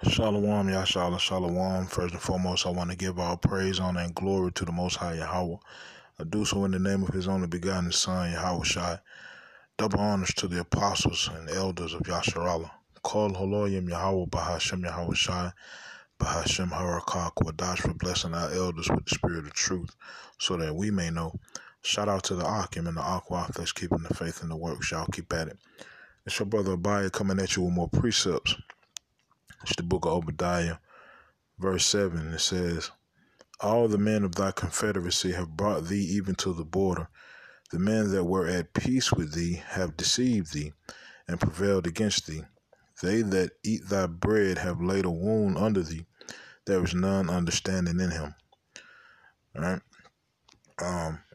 Shalom, Yashala, Shalom. First and foremost, I want to give all praise, honor, and glory to the Most High Yahweh. I do so in the name of His only begotten Son, Yahweh Shai. Double honors to the apostles and elders of Yasharallah. Call Holoyim Yahweh Bahashem Yahweh Shai, Bahashem Harakah Kwadash for blessing our elders with the spirit of truth, so that we may know. Shout out to the Akim and the Aqua that's keeping the faith in the work. Y'all keep at it. It's your brother Abaya coming at you with more precepts. It's the book of Obadiah. Verse 7, it says, all the men of thy confederacy have brought thee even to the border. The men that were at peace with thee have deceived thee and prevailed against thee. They that eat thy bread have laid a wound under thee. There is none understanding in him. All right.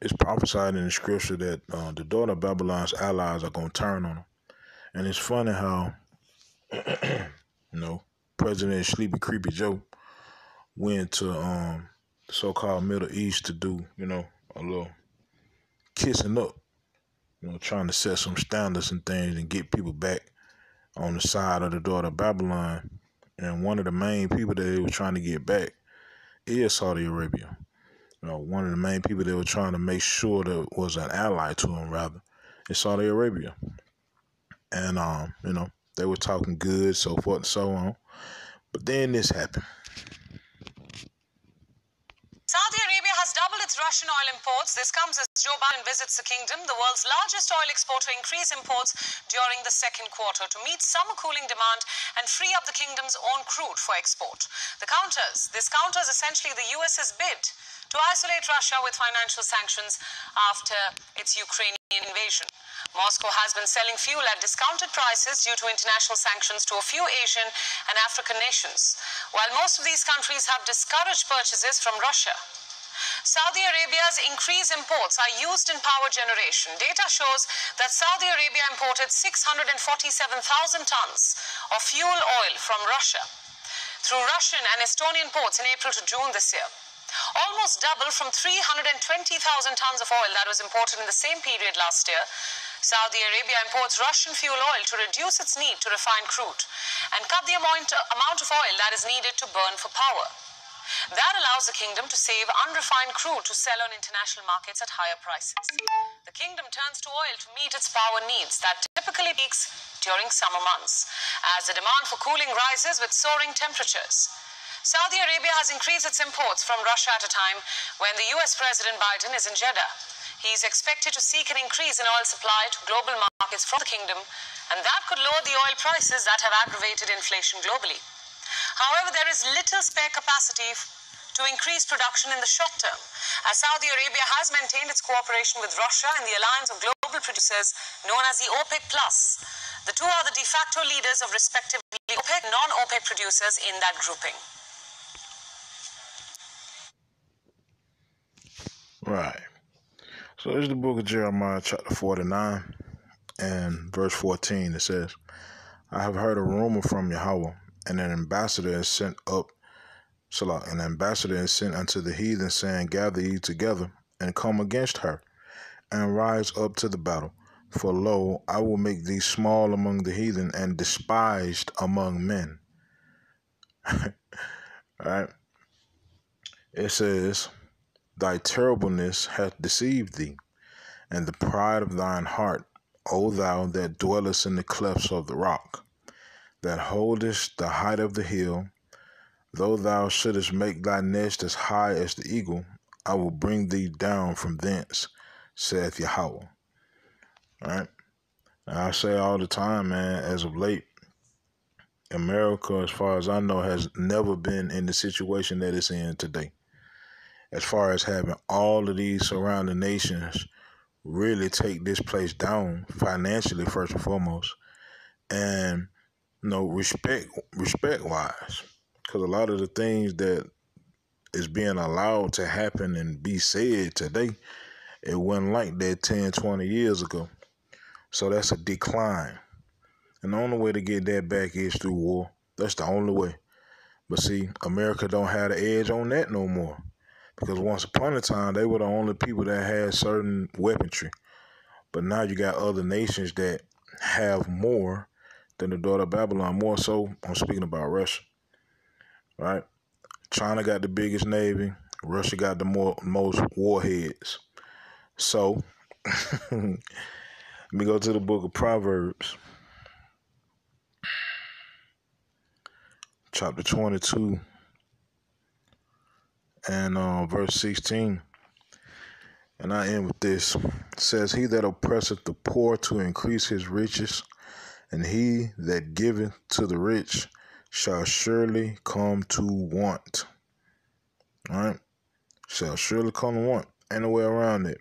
It's prophesied in the scripture that the daughter of Babylon's allies are going to turn on them. And it's funny how, President Sleepy Creepy Joe went to the so-called Middle East to do, a little kissing up, trying to set some standards and things and get people back on the side of the daughter of Babylon. And one of the main people that they were trying to get back is Saudi Arabia. One of the main people they were trying to make sure that was an ally to them, rather, is Saudi Arabia. And, they were talking good, so forth and so on. But then this happened. Saudi Arabia has doubled its Russian oil imports. This comes as Joe Biden visits the kingdom, the world's largest oil exporter, increase imports during the second quarter to meet summer cooling demand and free up the kingdom's own crude for export. This counters essentially the US's bid to isolate Russia with financial sanctions after its Ukrainian invasion. Moscow has been selling fuel at discounted prices due to international sanctions to a few Asian and African nations, while most of these countries have discouraged purchases from Russia. Saudi Arabia's increased imports are used in power generation. Data shows that Saudi Arabia imported 647,000 tons of fuel oil from Russia through Russian and Estonian ports in April to June this year, almost double from 320,000 tons of oil that was imported in the same period last year. Saudi Arabia imports Russian fuel oil to reduce its need to refine crude and cut the amount of oil that is needed to burn for power. That allows the kingdom to save unrefined crude to sell on international markets at higher prices. The kingdom turns to oil to meet its power needs that typically peaks during summer months, as the demand for cooling rises with soaring temperatures. Saudi Arabia has increased its imports from Russia at a time when the US President Biden is in Jeddah. He is expected to seek an increase in oil supply to global markets from the kingdom, and that could lower the oil prices that have aggravated inflation globally. However, there is little spare capacity to increase production in the short term, as Saudi Arabia has maintained its cooperation with Russia in the alliance of global producers known as the OPEC+. The two are the de facto leaders of respectively OPEC and non-OPEC producers in that grouping. Right. So this is the book of Jeremiah, chapter 49, and verse 14. It says, I have heard a rumor from Yahweh, and an ambassador is sent unto the heathen, saying, gather ye together, and come against her, and rise up to the battle. For lo, I will make thee small among the heathen, and despised among men. All right. It says, thy terribleness hath deceived thee, and the pride of thine heart, O thou that dwellest in the clefts of the rock, that holdest the height of the hill. Though thou shouldest make thy nest as high as the eagle, I will bring thee down from thence, saith Yahweh. All right. Now, I say all the time, man, as of late, America, as far as I know, has never been in the situation that it's in today. As far as having all of these surrounding nations really take this place down financially, first and foremost, and respect wise, because a lot of the things that is being allowed to happen and be said today, it wasn't like that 10, 20 years ago. So that's a decline, and the only way to get that back is through war. That's the only way. But see, America don't have the edge on that no more. Because once upon a time, they were the only people that had certain weaponry. But now you got other nations that have more than the daughter of Babylon. More so, I'm speaking about Russia. right? China got the biggest navy. Russia got the most warheads. So, let me go to the book of Proverbs, chapter 22, and verse 16. And I end with this. It says, he that oppresseth the poor to increase his riches, and he that giveth to the rich shall surely come to want. All right? Shall surely come to want. Ain't no way around it.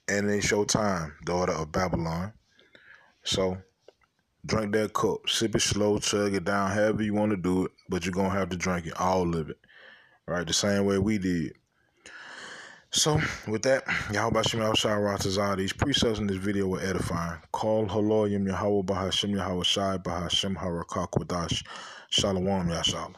And it's your time, daughter of Babylon. So, drink that cup. Sip it slow, chug it down, however you want to do it. But you're going to have to drink it, all of it. Right? The same way we did. So, with that, Yahweh Shem Yahushua Ratazah, these precepts in this video were edifying. Call Haloyim Yahweh Bahashem Yahweh Shai Bahashem Harakak Wadash Shalom Yashala.